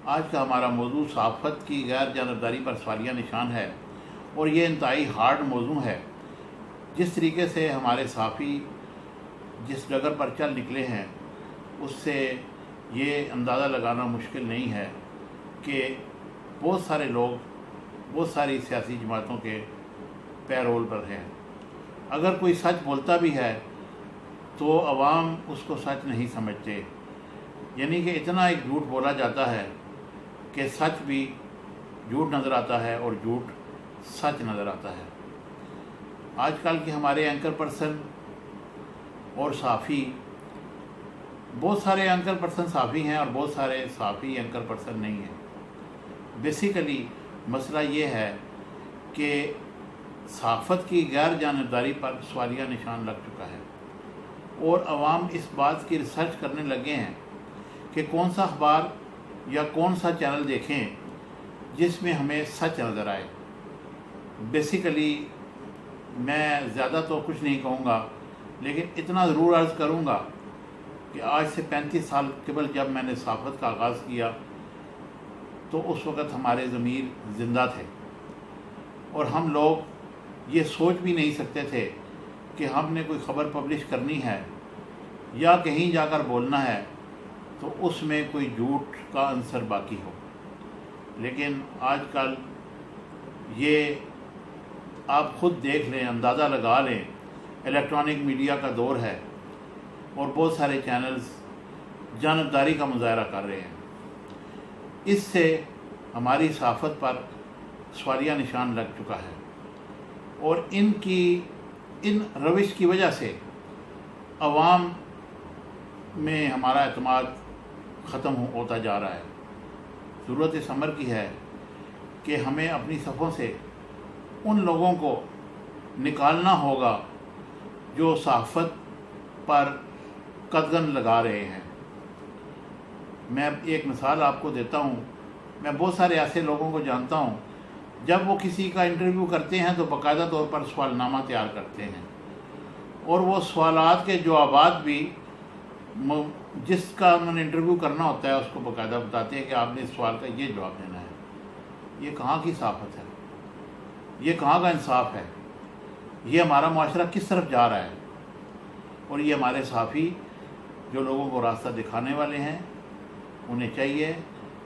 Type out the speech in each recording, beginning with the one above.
आज का हमारा मौजू सहाफ़त की गैर जानबदारी पर सवालिया निशान है और ये इंतहाई हार्ड मौजू है। जिस तरीके से हमारे सहाफ़ी जिस डगर पर चल निकले हैं उससे ये अंदाज़ा लगाना मुश्किल नहीं है कि बहुत सारे लोग बहुत सारी सियासी जमातों के पैरोल पर हैं। अगर कोई सच बोलता भी है तो अवाम उसको सच नहीं समझते, यानी कि इतना एक झूठ बोला जाता है कि सच भी झूठ नज़र आता है और झूठ सच नज़र आता है। आजकल के हमारे एंकर पर्सन और सहाफ़ी, बहुत सारे एंकर पर्सन सहाफ़ी हैं और बहुत सारे सहाफ़ी एंकर पर्सन नहीं हैं। बेसिकली मसला ये है कि सहाफ़त की गैर जानबदारी पर सवालिया निशान लग चुका है और अवाम इस बात की रिसर्च करने लगे हैं कि कौन सा अखबार या कौन सा चैनल देखें जिसमें हमें सच नज़र आए। बेसिकली मैं ज़्यादा तो कुछ नहीं कहूँगा, लेकिन इतना ज़रूर अर्ज़ करूँगा कि आज से 35 साल कबल जब मैंने सहाफ़त का आगाज़ किया तो उस वक़्त हमारे ज़मीर ज़िंदा थे और हम लोग ये सोच भी नहीं सकते थे कि हमने कोई ख़बर पब्लिश करनी है या कहीं जाकर बोलना है तो उसमें कोई झूठ का अंसर बाकी हो। लेकिन आजकल ये आप ख़ुद देख लें, अंदाज़ा लगा लें, इलेक्ट्रॉनिक मीडिया का दौर है और बहुत सारे चैनल्स जानबदारी का मुजाहरा कर रहे हैं। इससे हमारी सहाफ़त पर सवालिया निशान लग चुका है और इन रविश की वजह से अवाम में हमारा एतमाद ख़त्म होता जा रहा है। ज़रूरत इस अमर की है कि हमें अपनी सफ़ों से उन लोगों को निकालना होगा जो सहाफ़त पर कदगन लगा रहे हैं। मैं एक मिसाल आपको देता हूँ। मैं बहुत सारे ऐसे लोगों को जानता हूँ, जब वो किसी का इंटरव्यू करते हैं तो बाकायदा तौर पर सवालनामा तैयार करते हैं और वो सवालात के जवाबात भी जिसका उन्होंने इंटरव्यू करना होता है उसको बाकायदा बताते हैं कि आपने इस सवाल का ये जवाब देना है। ये कहाँ की सहाफ़त है? ये कहाँ का इंसाफ है? ये हमारा मुआशरा किस तरफ जा रहा है? और ये हमारे सहाफ़ी जो लोगों को रास्ता दिखाने वाले हैं, उन्हें चाहिए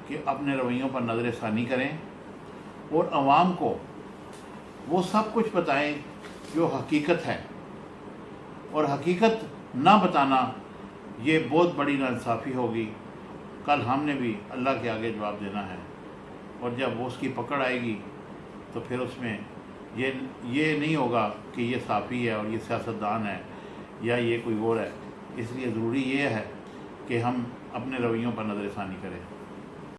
कि अपने रवैयों पर नज़र षानी करें और आवाम को वो सब कुछ बताएं जो हकीकत है। और हकीकत ना बताना ये बहुत बड़ी नाइंसाफ़ी होगी। कल हमने भी अल्लाह के आगे जवाब देना है और जब वो उसकी पकड़ आएगी तो फिर उसमें ये नहीं होगा कि ये सहाफ़ी है और ये सियासतदान है या ये कोई और है। इसलिए ज़रूरी ये है कि हम अपने रवैयों पर नज़र षानी करें।